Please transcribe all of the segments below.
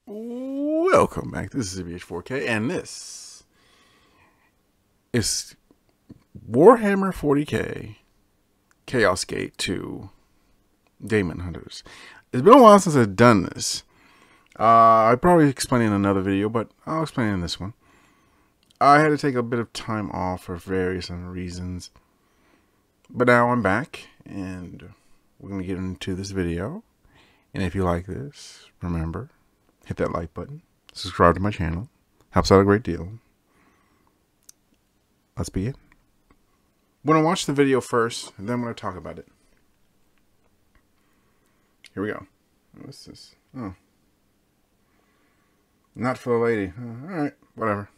Welcome back. This is CBH4K, and this is Warhammer 40K Chaos Gate 2 Daemonhunters. It's been a while since I've done this. I probably explain it in another video, but I'll explain it in this one. I had to take a bit of time off for various reasons, but now I'm back, and we're going to get into this video. And if you like this, remember, hit that like button, subscribe to my channel, helps out a great deal. Let's begin. I'm going to watch the video first, and then I'm going to talk about it. Here we go. What's this? Oh. Not for the lady. Alright, whatever.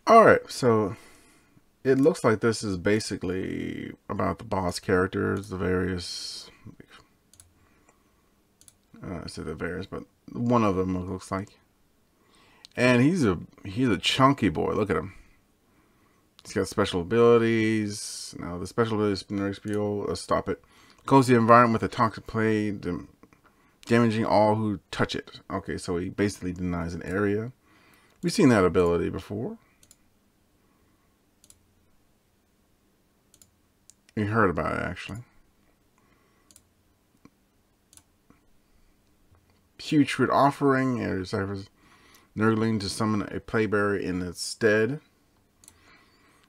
Alright, so it looks like this is basically about the boss characters, the various, I said the various, but one of them looks like. And he's a chunky boy, look at him. He's got special abilities. Now the special abilities, let's stop it. Close the environment with a toxic blade, damaging all who touch it. Okay, so he basically denies an area. We've seen that ability before. We heard about it, actually. Putrid offering. Area ciphers nurgling to summon a playberry in its stead.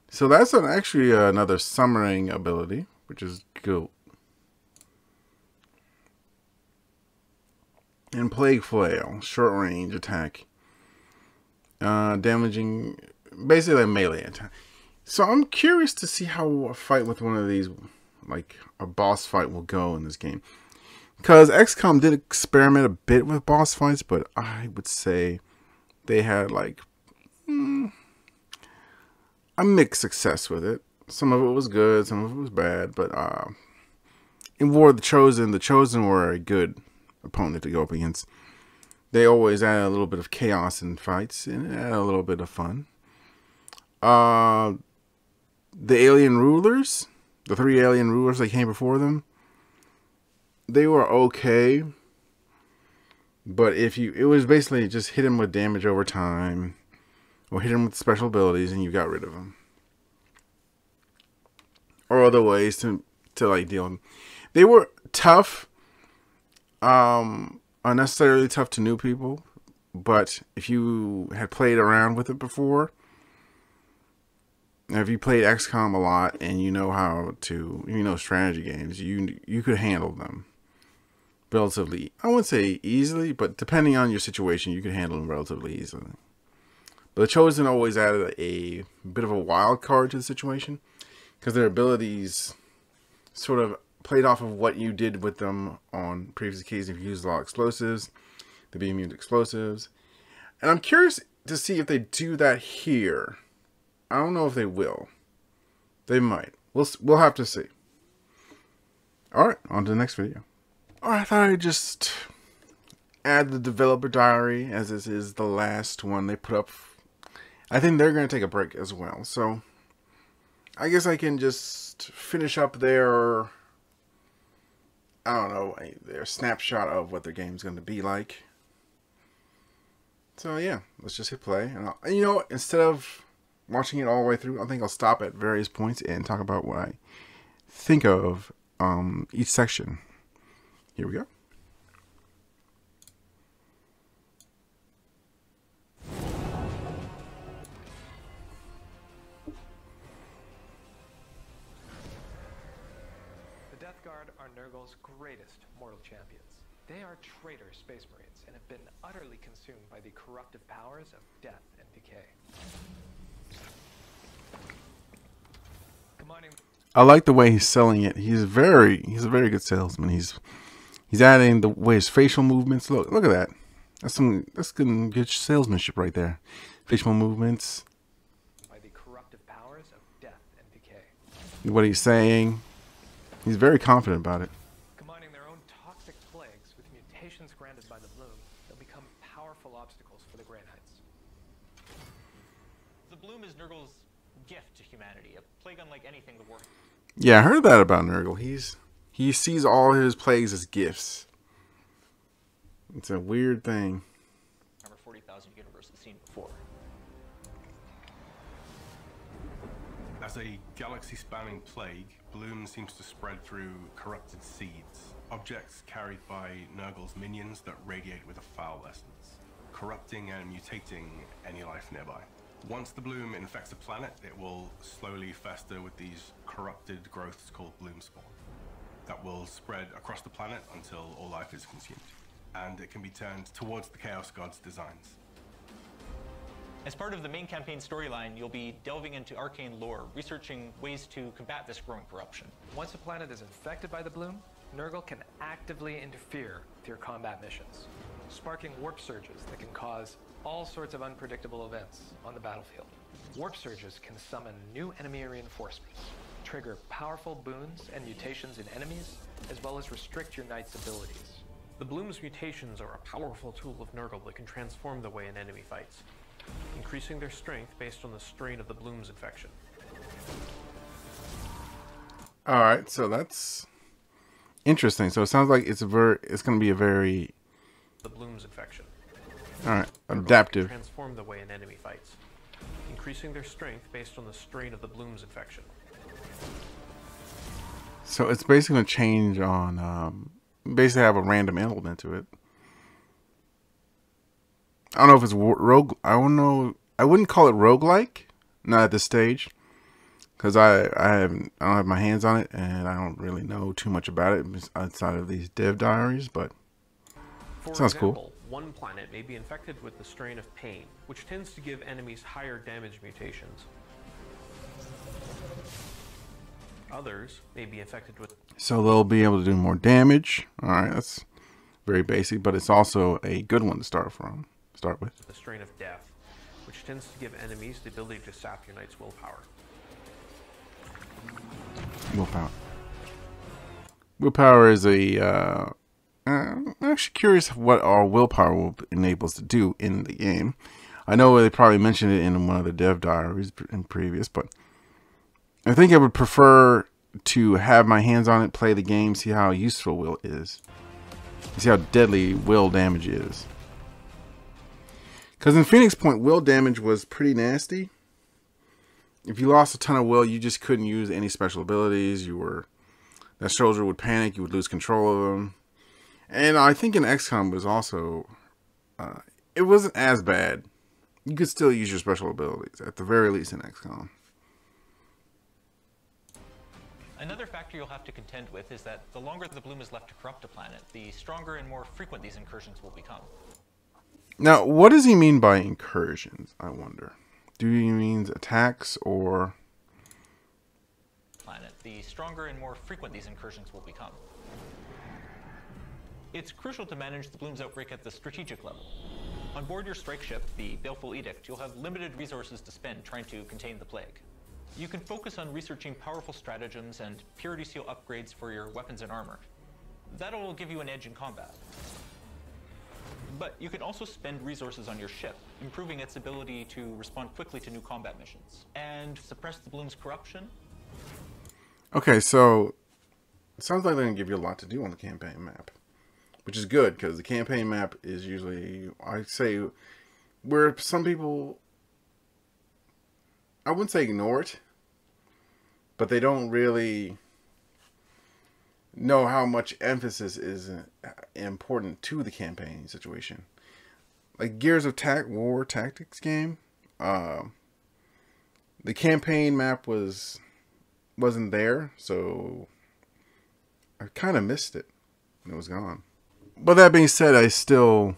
So that's actually another summoning ability, which is cool. And Plague Flail, short range attack. Damaging, basically a melee attack. So I'm curious to see how a fight with one of these, like a boss fight, will go in this game. Because XCOM did experiment a bit with boss fights, but I would say they had like a mixed success with it. Some of it was good, some of it was bad. But in War of the Chosen were a good opponent to go up against. They always added a little bit of chaos in fights and added a little bit of fun. The alien rulers, the 3 alien rulers that came before them, they were okay. But it was basically just hit him with damage over time, or hit him with special abilities, and you got rid of him. Or other ways to like deal with them. They were tough, unnecessarily tough to new people. But if you had played around with it before, if you played XCOM a lot and you know how to, strategy games, you could handle them relatively, I wouldn't say easily, but depending on your situation, you could handle them relatively easily. But the Chosen always added a bit of a wild card to the situation, because their abilities sort of played off of what you did with them on previous occasions. If you used a lot of explosives, they'd be immune to explosives. And I'm curious to see if they do that here. I don't know if they will. They might. We'll have to see. Alright, on to the next video. Alright, I thought I'd just add the developer diary, as this is the last one they put up. I think they're going to take a break as well. So, I guess I can just finish up their, I don't know, their snapshot of what their game's going to be like. So yeah, let's just hit play. And instead of watching it all the way through, I think I'll stop at various points and talk about what I think of each section. Here we go. Death Guard are Nurgle's greatest mortal champions. They are traitor Space Marines and have been utterly consumed by the corruptive powers of death and decay. Combining I like the way he's selling it. He's a very good salesman. He's adding the way his facial movements look. Look at that. That's good salesmanship right there. Facial movements. By the corruptive powers of death and decay. What he's saying. He's very confident about it. Combining their own toxic plagues with mutations granted by the Bloom, they'll become powerful obstacles for the Grey Knights. The Bloom is Nurgle's gift to humanity, a plague unlike anything the war. Yeah, I heard that about Nurgle. He sees all his plagues as gifts. It's a weird thing. Over 40,000 universe has seen before. As a galaxy-spanning plague, Bloom seems to spread through corrupted seeds, objects carried by Nurgle's minions that radiate with a foul essence, corrupting and mutating any life nearby. Once the Bloom infects a planet, it will slowly fester with these corrupted growths called Bloom spawn that will spread across the planet until all life is consumed, and it can be turned towards the Chaos God's designs. As part of the main campaign storyline, you'll be delving into arcane lore, researching ways to combat this growing corruption. Once a planet is infected by the Bloom, Nurgle can actively interfere with your combat missions, sparking warp surges that can cause all sorts of unpredictable events on the battlefield. Warp surges can summon new enemy reinforcements, trigger powerful boons and mutations in enemies, as well as restrict your knight's abilities. The Bloom's mutations are a powerful tool of Nurgle that can transform the way an enemy fights, increasing their strength based on the strain of the Bloom's infection. Alright, so that's interesting. So it sounds like it's going to be a very... The Bloom's infection. Alright, adaptive. Transform the way an enemy fights, increasing their strength based on the strain of the Bloom's infection. So it's basically going to change on... basically have a random element to it. I don't know if it's rogue. I don't know. I wouldn't call it roguelike. Not at this stage, because I don't have my hands on it, and I don't really know too much about it outside of these dev diaries. But sounds cool. One planet may be infected with the strain of pain, which tends to give enemies higher damage mutations. Others may be infected with... So they'll be able to do more damage. Alright, that's very basic, but it's also a good one to start with. The strain of death, which tends to give enemies the ability to sap your knight's willpower. Willpower is a... I'm actually curious what our willpower will enable us to do in the game. I know they probably mentioned it in one of the dev diaries in previous, but I think I would prefer to have my hands on it, play the game, see how useful will is. See how deadly will damage is. Because in Phoenix Point, will damage was pretty nasty. If you lost a ton of will, you just couldn't use any special abilities. That soldier would panic, you would lose control of them. And I think in XCOM was also, it wasn't as bad. You could still use your special abilities, at the very least in XCOM. Another factor you'll have to contend with is that the longer the Bloom is left to corrupt a planet, the stronger and more frequent these incursions will become. Now, what does he mean by incursions, I wonder? Do he mean attacks or... Planet, the stronger and more frequent these incursions will become. It's crucial to manage the Bloom's outbreak at the strategic level. On board your strike ship, the Baleful Edict, you'll have limited resources to spend trying to contain the plague. You can focus on researching powerful stratagems and purity seal upgrades for your weapons and armor. That'll give you an edge in combat. But you can also spend resources on your ship, improving its ability to respond quickly to new combat missions, and suppress the Bloom's corruption. Okay, so it sounds like they're going to give you a lot to do on the campaign map, which is good, because the campaign map is usually, I say, where some people, I wouldn't say ignore it, but they don't really know how much emphasis is important to the campaign situation. Like Gears of War Tactics game, the campaign map wasn't there, so I kind of missed it. It was gone. But that being said, it was still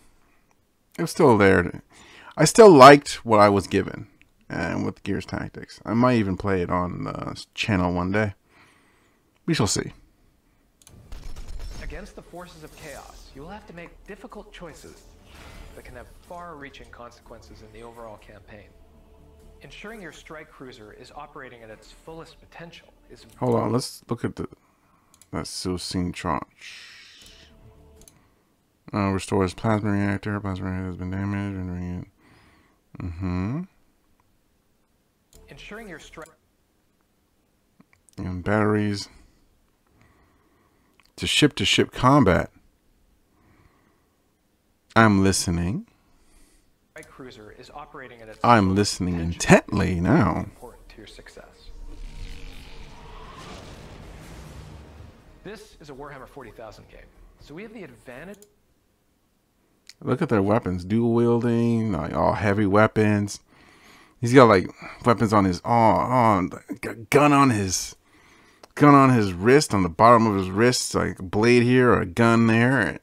there. I still liked what I was given, and with Gears Tactics, I might even play it on the channel one day. We shall see. Against the forces of chaos, you will have to make difficult choices that can have far-reaching consequences in the overall campaign. Ensuring your strike cruiser is operating at its fullest potential is... Hold on, let's look at that Silsine tranche. Restores plasma reactor. Plasma reactor has been damaged. Ensuring your strike... And batteries. To ship combat. I'm listening. Strike cruiser is operating at its I'm listening intently now. Important to your success. This is a Warhammer 40,000 game, so we have the advantage. Look at their weapons, dual wielding, like all heavy weapons. He's got like weapons on his gun on his wrist, on the bottom of his wrist, like a blade here or a gun there.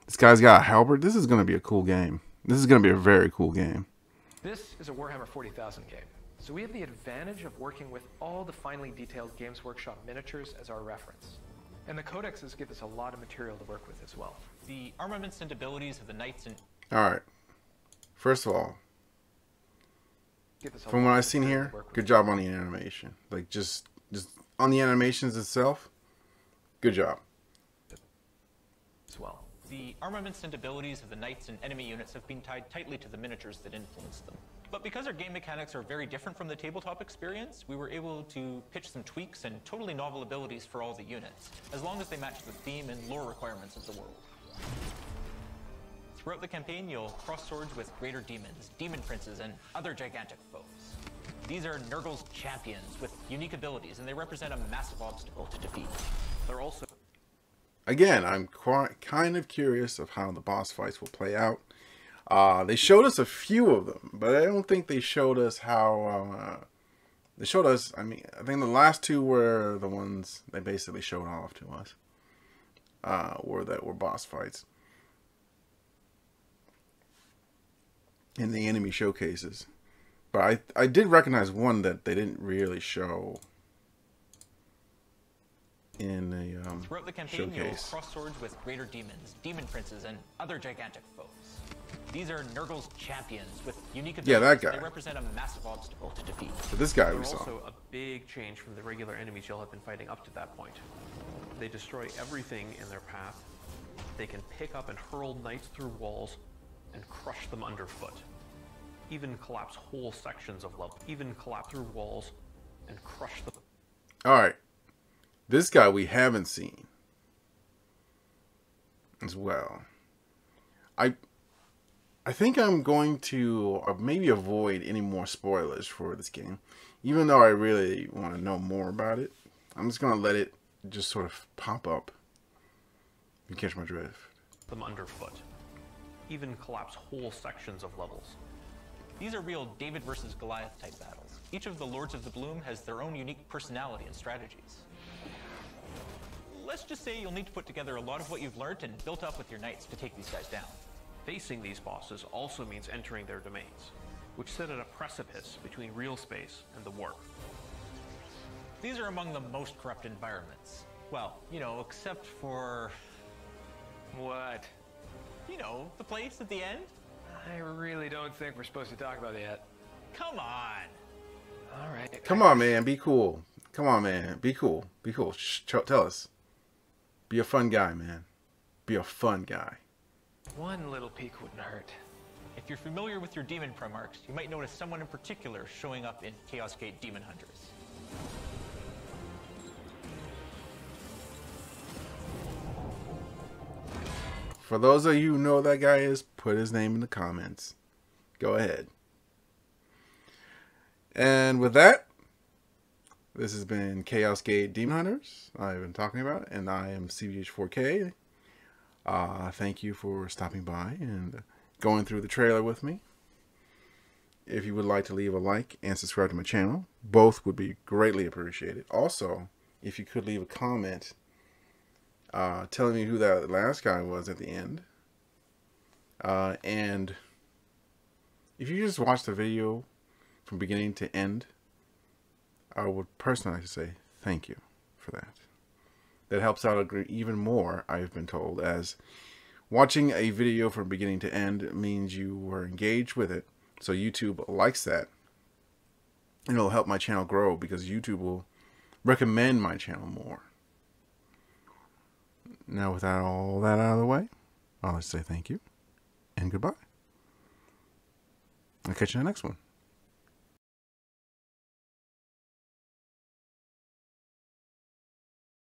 This guy's got a halberd. This is going to be a cool game. This is going to be a very cool game. This is a Warhammer 40,000 game, so we have the advantage of working with all the finely detailed Games Workshop miniatures as our reference. And the codexes give us a lot of material to work with as well. The armaments and abilities of the knights and... Alright. First of all, from what I've seen here, good job on the animation. Like, just on the animations itself, good job. As well. The armaments and abilities of the knights and enemy units have been tied tightly to the miniatures that influence them. But because our game mechanics are very different from the tabletop experience, we were able to pitch some tweaks and totally novel abilities for all the units, as long as they match the theme and lore requirements of the world. Throughout the campaign, you'll cross swords with greater demons, demon princes, and other gigantic foes. These are Nurgle's champions with unique abilities, and they represent a massive obstacle to defeat. They're also... Again, I'm kind of curious of how the boss fights will play out. They showed us a few of them, but I don't think they showed us how... they showed us, I think the last two were the ones they basically showed off to us. Were boss fights. In the enemy showcases. But I did recognize one that they didn't really show in a throughout the campaign, showcase. You'll cross swords with greater demons, demon princes, and other gigantic foes. These are Nurgle's champions with unique abilities. Yeah, that guy. They represent a massive obstacle to defeat. But this guy They're we saw. also a big change from the regular enemies you'll have been fighting up to that point. They destroy everything in their path. They can pick up and hurl knights through walls and crush them underfoot. Even collapse whole sections of level. Even collapse through walls and crush them. Alright. This guy we haven't seen as well. I think I'm going to maybe avoid any more spoilers for this game. Even though I really want to know more about it. I'm just going to let it just sort of pop up. You catch my drift. Them underfoot. Even collapse whole sections of levels. These are real David versus Goliath type battles. Each of the Lords of the Bloom has their own unique personality and strategies. Let's just say you'll need to put together a lot of what you've learned and built up with your knights to take these guys down. Facing these bosses also means entering their domains, which sit at a precipice between real space and the warp. These are among the most corrupt environments. Well, you know, except for... What? You know, the place at the end? I really don't think we're supposed to talk about it yet. Come on! Alright. Come on, man. Be cool. Come on, man. Be cool. Be cool. Tell us. Be a fun guy, man. Be a fun guy. One little peek wouldn't hurt. If you're familiar with your demon Primarchs, you might notice someone in particular showing up in Chaos Gate Daemonhunters. For those of you who know who that guy is, put his name in the comments. Go ahead. And with that, this has been Chaos Gate Daemonhunters. I've been talking about it, and I am CVH4K. Thank you for stopping by and going through the trailer with me. If you would like to leave a like and subscribe to my channel, both would be greatly appreciated. Also, if you could leave a comment telling me who that last guy was at the end. And if you just watch the video from beginning to end, I would personally like to say thank you for that. That helps out even more, I've been told, as watching a video from beginning to end means you were engaged with it. So YouTube likes that. And it'll help my channel grow because YouTube will recommend my channel more. Now, with all that out of the way, I'll just say thank you and goodbye. I'll catch you in the next one.